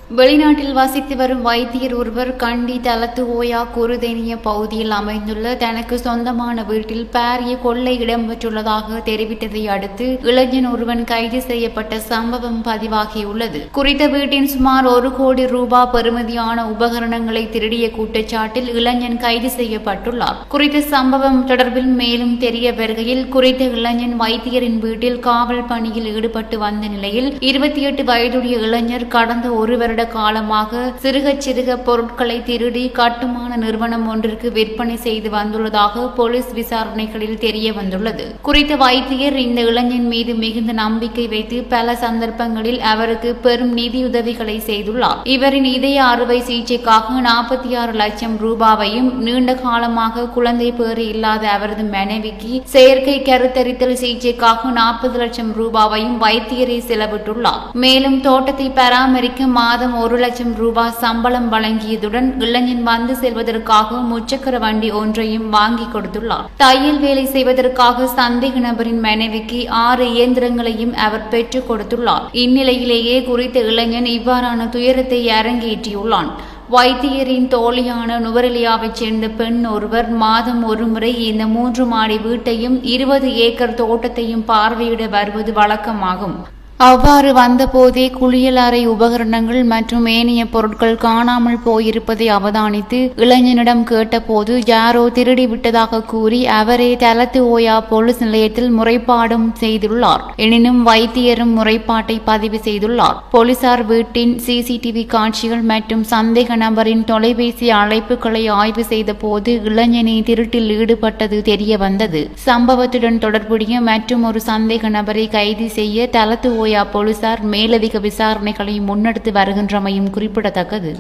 வெளிநாட்டில் வசித்து வரும் வைத்தியர் ஒருவர் கண்டி தலத்து ஓயா குருதேனிய பகுதியில் அமைந்துள்ள தனக்கு சொந்தமான வீட்டில் பாரிய கொள்ளை இடம்பெற்றுள்ளதாக தெரிவித்ததை அடுத்து இளைஞன் ஒருவன் கைது செய்யப்பட்ட சம்பவம் பதிவாகியுள்ளது. குறித்த வீட்டின் சுமார் 1 கோடி ரூபாய் பெறுமதியான உபகரணங்களை திருடிய குற்றச்சாட்டில் இளைஞன் கைது செய்யப்பட்டுள்ளார். குறித்த சம்பவம் தொடர்பில் மேலும் தெரிய வருகையில் குறித்த இளைஞன் வைத்தியரின் வீட்டில் காவல் பணியில் ஈடுபட்டு வந்த நிலையில் 28 வயதுடைய இளைஞர் கடந்த ஒரு வருட காலமாக சிறுக பொருட்களை திருடி கட்டுமான நிறுவனம் ஒன்றிற்கு விற்பனை செய்து வந்துள்ளதாக போலீஸ் விசாரணைகளில் தெரிய வந்துள்ளது. குறித்த வைத்தியர் இந்த இளைஞன் மீது மிகுந்த நம்பிக்கை வைத்து பல சந்தர்ப்பங்களில் அவருக்கு பெரும் நிதியுதவிகளை செய்துள்ளார். இவரின் இதய அறுவை சிகிச்சைக்காக 46 லட்சம் ரூபாவையும் நீண்ட காலமாக குழந்தை பேறு இல்லாத அவரது மனைவிக்கு செயற்கை கருத்தரித்தல் சிகிச்சைக்காக 40 லட்சம் ரூபாவையும் வைத்தியரை செலவிட்டுள்ளார். மேலும் தோட்டத்தை பராமரிக்க மாதம் 1 லட்சம் ரூபாய் சம்பளம் வழங்கியதுடன் இளைஞன் வந்து செல்வதற்காக முச்சக்கர வண்டி ஒன்றையும் வாங்கி கொடுத்துள்ளார். தையல் வேலை செய்வதற்காக சந்தேக நபரின் மனைவிக்கு 6 இயந்திரங்களையும் அவர் பெற்றுக் கொடுத்துள்ளார். இந்நிலையிலேயே குறித்த இளைஞன் இவ்வாறான துயரத்தை அரங்கேற்றியுள்ளான். வைத்தியரின் தோழியான நுவரெலியாவைச் சேர்ந்த பெண் ஒருவர் மாதம் ஒருமுறை இந்த 3 மாடி வீட்டையும் 20 ஏக்கர் தோட்டத்தையும் பார்வையிட வருவது வழக்கமாகும். அவ்வாறு வந்தபோதே குளியலறை உபகரணங்கள் மற்றும் ஏனைய பொருட்கள் காணாமல் போயிருப்பதை அவதானித்து இளைஞனிடம் கேட்டபோது யாரோ திருடிவிட்டதாக கூறி அவரே தலத்து ஓயா போலீஸ் நிலையத்தில் முறைப்பாடும் செய்துள்ளார். எனினும் வைத்தியரும் முறைப்பாட்டை பதிவு செய்துள்ளார். போலீசார் வீட்டின் சிசிடிவி காட்சிகள் மற்றும் சந்தேக நபரின் தொலைபேசி அழைப்புகளை ஆய்வு செய்த போது இளைஞனை திருட்டில் ஈடுபட்டது தெரிய வந்தது. சம்பவத்துடன் தொடர்புடைய மற்றும் ஒரு சந்தேக நபரை கைது செய்ய தலத்து போலீசார் மேலதிக விசாரணைகளை முன்னெடுத்து வருகின்றமையும் குறிப்பிடத்தக்கது.